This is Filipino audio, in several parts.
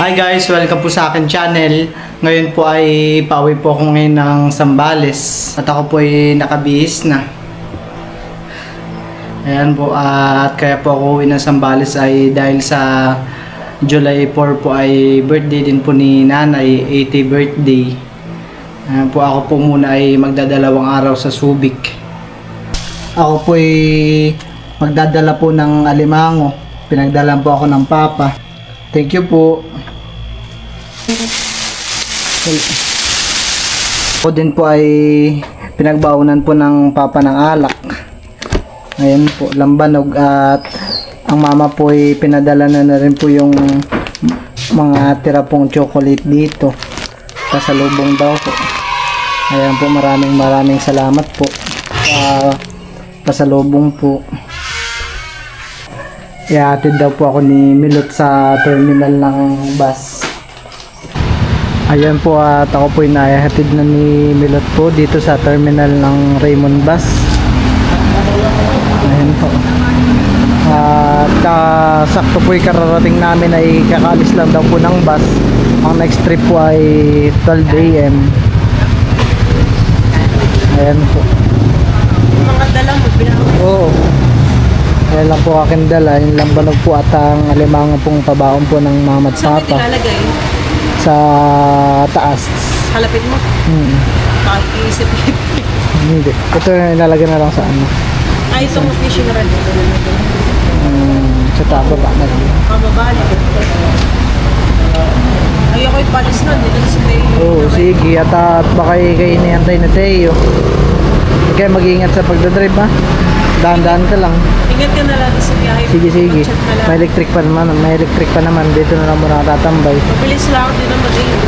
Hi guys, welcome po sa akin channel. Ngayon po ay pauwi po ako ngayon ng Zambales. At ako po ay nakabihis na. Ayan po, at kaya po ako uwi ng Zambales ay dahil sa July 4 po ay birthday din po ni nanay, 80th birthday. Ayan po, ako po muna ay magdadalawang araw sa Subic. Ako po ay magdadala po ng alimango. Pinagdalan po ako ng papa. Thank you po. Ako din po ay pinagbaunan po ng papa ng alak. Ayan po, lambanog, at ang mama po ay pinadala na rin po yung mga tira pong chocolate dito. Pasalubong daw po. Ayan po, maraming salamat po sa pasalubong po. Ihatid daw po ako ni Milot sa terminal ng bus. Ayan po, at ako po inahatid na ni Milot po dito sa terminal ng Raymond Bus. Ayan po. At sakto po yung kararating namin ay kakaalis lang daw po ng bus. Ang next trip po ay 12 AM. Ayan po. Mga dala mo, binawa. Oo. Ayan lang po aking dala, yung lambanog po at ang alimango pong pabaon po ng mama at Saan papa. ilalagay? Sa taas. Halapit mo? Pakiisip. Hindi. Ito yung ilalagay na lang sa ano. Ay, itong fishing rod. Sa baba na lang. Pababali. Ay, ako'y palis na. Dito sa Teo. Oo, sige. At baka kayo inihantay na Teo. Hindi kayo mag-iingat sa pagdadrive ha. Dahan-dahan ka lang. Ingat ka na lang sa biyahe. Sige. Mag-chat na lang. May electric pa naman. Dito na lang muna tatambay. Mabilis lang ako din ang mag-iingat.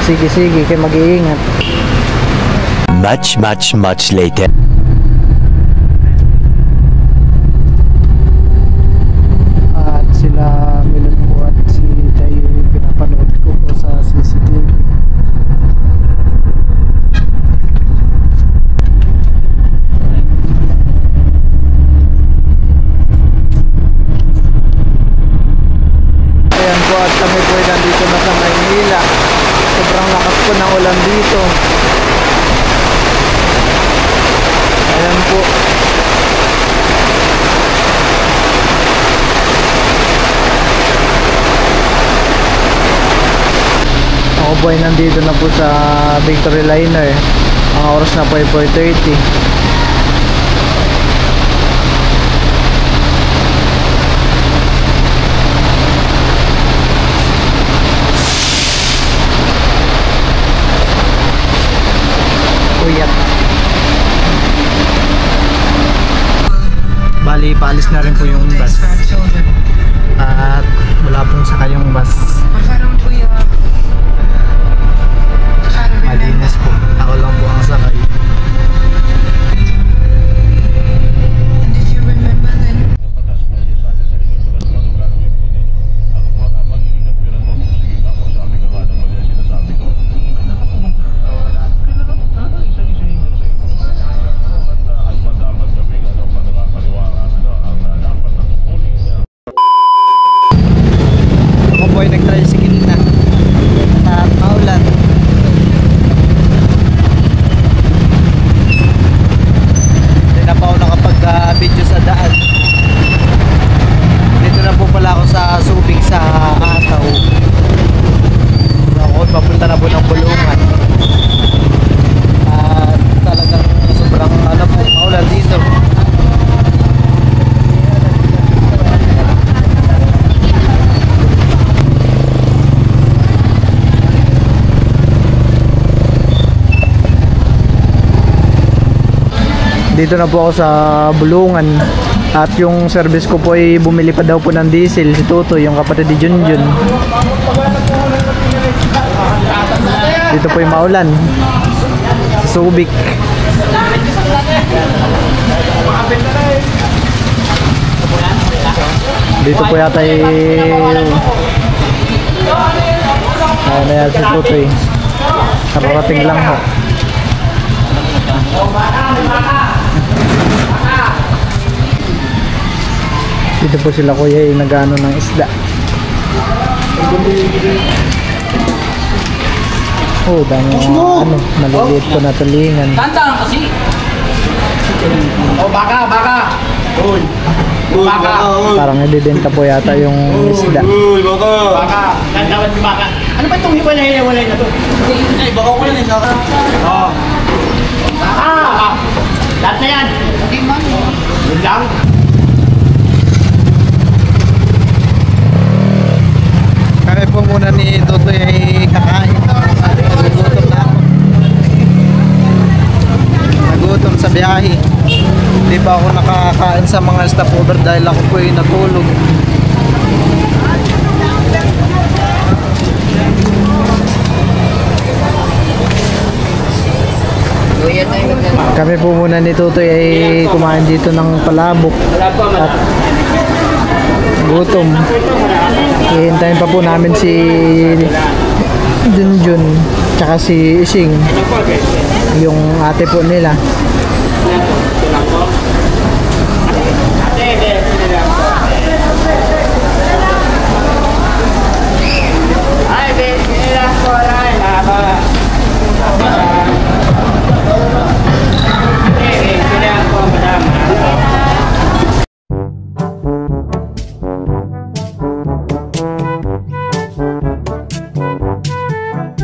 Sige. Kayo mag-iingat. Much later. At sila Milot po at si Tayo yung pinapanood ko po sa CCTV. Ayan po, at kami po ay nandito na sa Maynila. Sobrang lakas po ng ulan dito. Ayan po. Ako po ay nandito na po sa Victory Liner. Ang oras na po ay 4:30. Uyat. Bali, paalis na rin po yung bus. At wala pong sakay yung bus. Malinis po. Ako lang po ang sakay. Ako po ay nag-tricycle na. At maulan. Hindi na pa ako nakapag-video sa daan. Dito na po pala ako sa Subic sa Ataw. Ako papunta na po ng Bulungan. At talagang sobrang po, maulan dito. Dito na po ako sa Bulungan. At yung service ko po ay bumili pa daw po ng diesel. Si Toto, yung kapatid ni Junjun. Dito po yung maulan. Subic. Dito po yata na yan si Toto eh. Kararating lang ho. Dito po sila kuya nag-ano ng isda. Oh, dami mga maliliit po na tulingan. Tantang kasi. Oh, baka. Uy. Baka. Parang ibibenta po yata yung isda. Baka. Tantawad si baka. Ano ba itong hiwalay na to? Ay, baka ko lang isa. Oo. Baka. Lahat na yan. Yun lang. Kami po muna ni Totoy ay kakain. Nagugutom na ako. Nagutom sa biyahe. Hindi pa ako nakakain sa mga stopover dahil ako po ay natulog. Kami po muna ni Totoy ay kumain dito ng palabok at gutom. Hihintayin pa po namin si Junjun tsaka si Ising, yung ate po nila.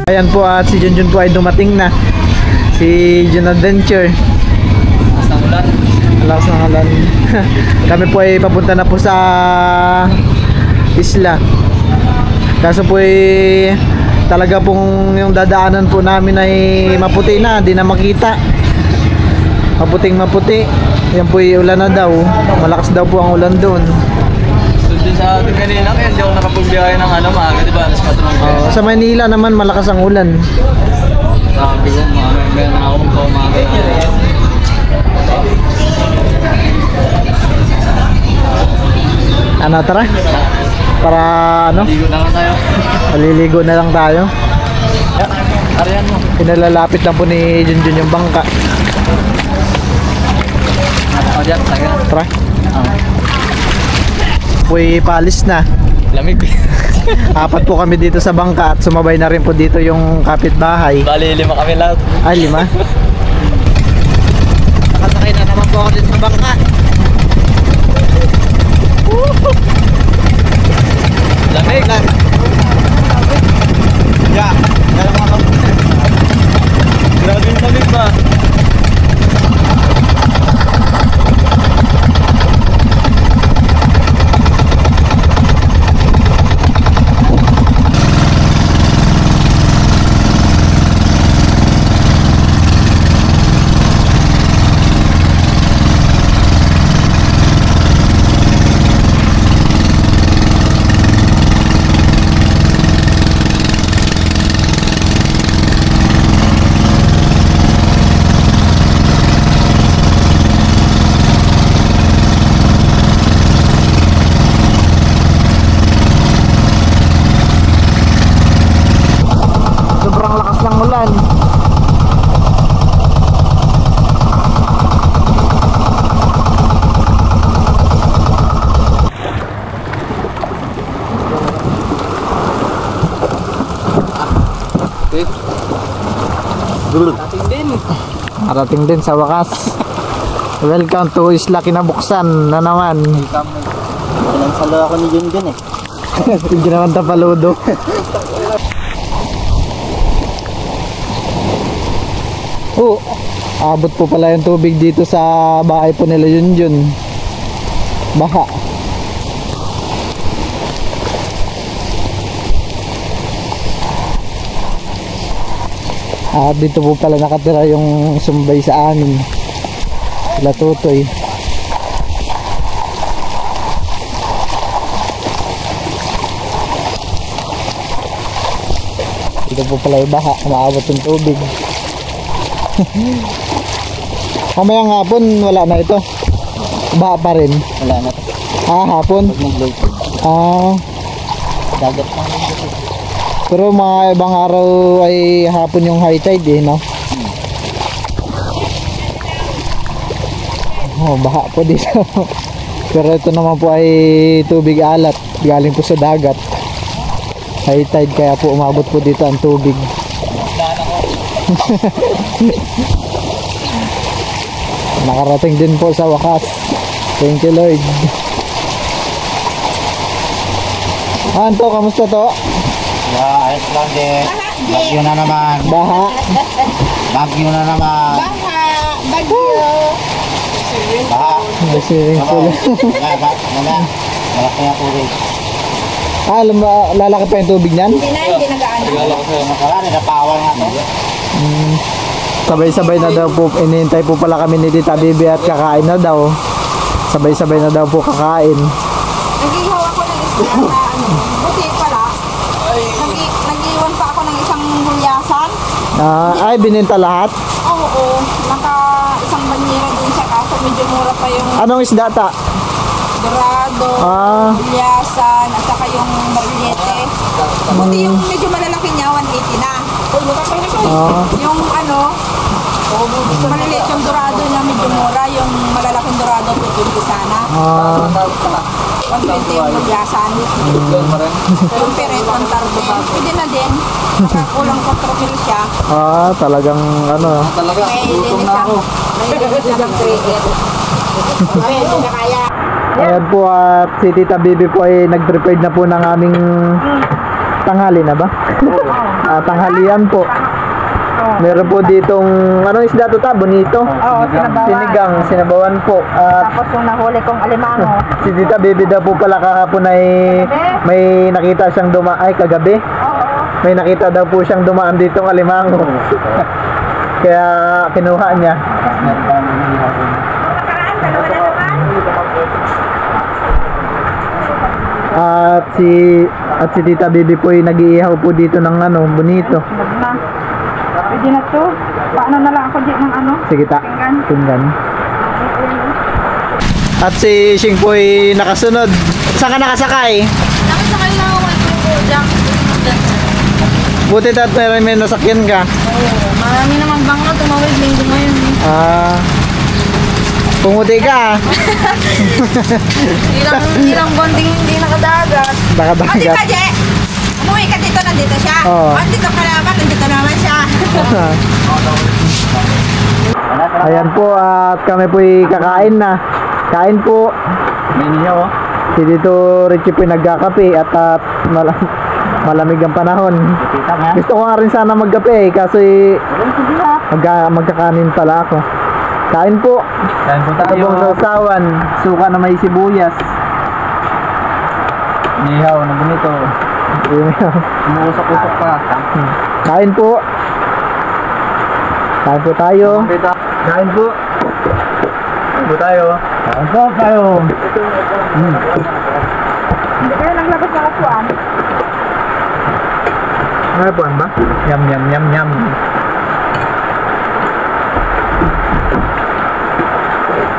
Ayan po at si Junjun po ay dumating na. Si Jun Adventure. Lakas ng ulan. Kami po ay papunta na po sa isla. Kaso po ay talaga pong yung dadaanan po namin ay maputi na, di na makita. Maputing maputi. Yan po ay ulan na daw. Malakas daw po ang ulan doon. Doon sa atin kanina kaya hindi ako nakapagbiyahe ng maaga, diba? Alas 4 ng Oh, sa Manila naman malakas ang ulan. sabi ko, maaga na ako magpaumaga na. Ano, tara? Para ano? Ligo na lang tayo. Maliligo na lang tayo. Ariyan mo. Pinalalapit lang po ni Junjun yung bangka. O dyan, taga na. Tara. Puy palis na. Lamig. Apat po kami dito sa bangka at sumabay na rin po dito yung kapitbahay. Bali, 5 kami lahat. Ay, 5. Nakasakay na naman po ako dito sa bangka. Lamig. Yeah, kaya mga kapatid. Grabe yung lamig ba? Sobrang lakas ng ulan. Arating din sa wakas. Welcome to Isla Kinabuksan na naman. Ilang salo ako ni Junjun eh. Hindi naman tapaludo. Oh, abot po pala yung tubig dito sa bahay po nila Junjun. Baha. At dito po pala nakatira yung sumbay sa amin. Sila Totoy. Dito po pala yung baha, umaabot yung tubig. Mamayang hapon wala na ito. Baha pa rin. Wala na to. Hapon. Mag-low tide. Dagat lang. Pero mga ibang araw ay hapon yung high tide eh, no? Oh, baha po dito. Pero ito naman po ay tubig alat, galing po sa dagat. High tide kaya po umabot po dito ang tubig. Nakarating din po sa wakas. Thank you Lord. Anto, kamusta to? Ayos lang din. Bagyo na naman. Baha. Bagyo na naman. Bagyo. Baha. May swimming pool. Malaki ang tubig. Lalaki pa yung tubig niyan? Hindi nagaano. Nakaraan, napawan nga to. Sabay-sabay na daw po, inihintay po pala kami ni Tita Bibi at kakain na daw. Sabay-sabay na daw po kakain. Nag-ihaw ako ng isda na buti pala. Nag-iwan pa ako ng isang gulyasan. Ay, bininta lahat? Oo. Naka isang banyera din siya kaso medyo mura pa yung Anong isda ta? dorado, gulyasan, at saka yung barillete. Buti yung medyo malalaki niya, 180 na. Yung maliliit yung dorado niya, medyo mura. Yung malalaking dorado, 220 sana. 120 yung gulyasan. Yung peret, 130. Pwede na din. Nakakulang 4 mil siya. Talagang May linis siya. May linis siya ng 3 Pwede na kaya. Ayan po at si Tita Bibi po ay nag-prepared na po ng aming tanghali na ba? Tanghalian po. Meron po ditong, isda to ta? Bonito? Oo, sinabawan. Sinabawan po. At Tapos yung nahuli kong alimango. si Tita Bibi daw po pala kahapon ay may nakita siyang kagabi. May nakita daw po siyang dumaan ditong alimango. Kaya kinuha niya. At si Tita Bibi po ay nag-iihaw po dito ng bonito. Pwede na to. Paano na lang ako dito ng Sige ta. Pinggan. At si Shing po ay nakasunod. Saan ka nakasakay? Nakasakay na ako dyan. Buti tat may nasakyan ka. Marami naman bangla. Tumawid linggo ngayon. Pumuti ka. Ilang bonding hindi nakadagat. Nakadagat. Dito, Je. Umuwi ka dito, nandito siya. Dito ka naman, nandito naman siya. Ayan po at kami po ay kakain na. Kain po. May niyo, oh. Si dito Richie po ay nagkakape at malamig ang panahon. Gusto ko nga rin sana magkape kaso magkakanin pala ako. Kain po. Kain po Ito pong sausawan. Suka na may sibuyas. Nihaw na bonito. Umuusok-usok pa. Kain po. Kain po tayo. Kain po. Kain po tayo. Kain po tayo. Hindi kayo naglabas ng kapuan. Kapuan ba? Yum yum yum yum.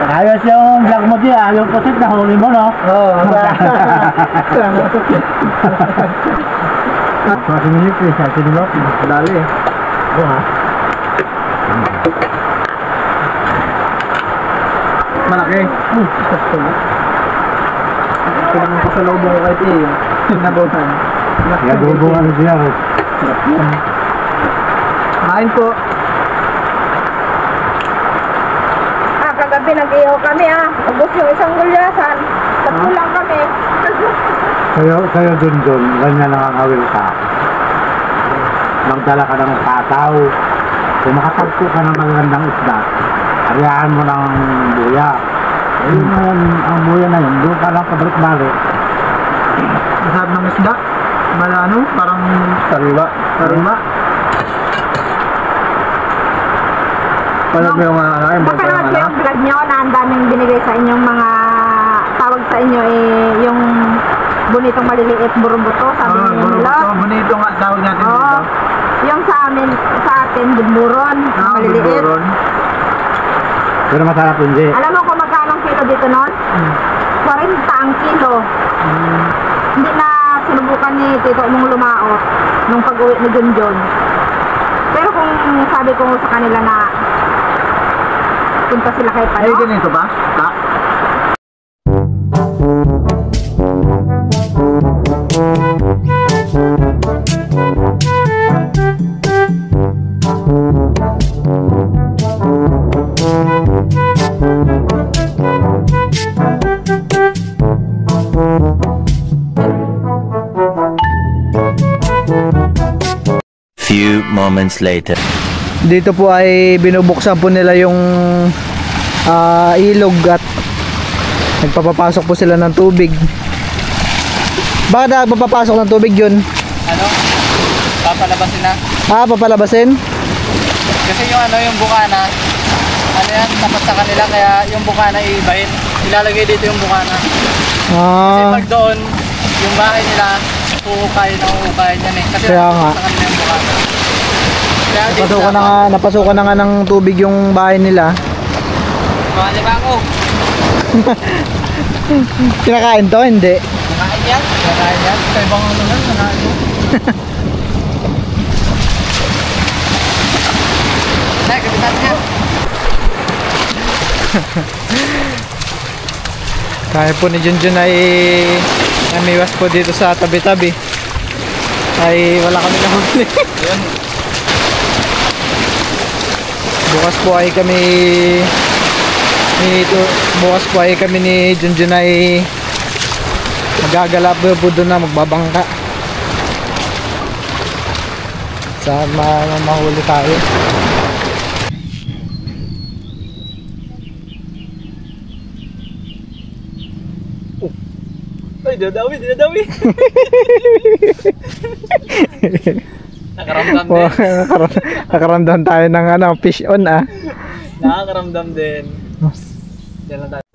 Ayos yung vlog mo diya, yung pusit na huli mo, no? Oo. Masih minit eh, sa sinulok. Dali eh. Malaki. Pinanong ko sa loob ko kahit nabutan. Gagubungan siya. Kain po. Kagabi nag-ihaw kami Ubus yung isang gulyasan. Tatlo lang kami. Sa'yo dun, ganyan lang ang awil ka. Magdala ka ng tataw. Kung makatagpo ka ng magandang isda, ariyahan mo ng buya. Ayun na yun, ang buya na yun, doon ka lang pabalik-balik. Masarap ng isda. Parang Sariwa. Paano mo yung kakain? Napanood ko yung vlog nyo na ang daming binigay sa inyong mga tawag sa inyo yung bonitong maliliit burumbuto, sabi nila. Bonito nga tawag natin dito. Yung sa atin, bumburon, maliliit. Pero masarap yun, Jay. Alam mo kung magkano ang kilo dito nun? 40 ang kilo. Hindi na sinubukan ni Tito mong lumaot nung pag-uwi ni Junjun. Pero kung sabi ko sa kanila na punta sila kay Pano. Ay, ganito ba? moments later. Dito po ay binubuksan po nila yung ilog at nagpapapasok po sila ng tubig. Bakit nagpapapasok ng tubig yun? Ano? Papalabasin na. Papalabasin? Kasi yung yung bukana, yan, tapat sa kanila, kaya yung bukana iibahin. Ilalagay dito yung bukana. Kasi pag doon, yung bahay nila, huhukayin yan eh. Kasi kaya nga. sa kanila yung bukana. Kaya Napasukan na nga ng tubig yung bahay nila. Mga ba ako? Kinakain to, hindi? Nakain yan? Nakain yan? Sa ibang ano lang, nakain mo. Nay, kapitan niya. Kaya po ni Junjun ay namiwas po dito sa tabi-tabi. Ay wala kami nahuli. Yun. Bukas po ay kami ni Junjun ay magagalap po doon na magbabangka. Sana mahuli tayo. Ay, dinadawi. Nakaramdam din. Nakaramdam tayo ng fish on Nakakaramdam din. Diyan lang tayo.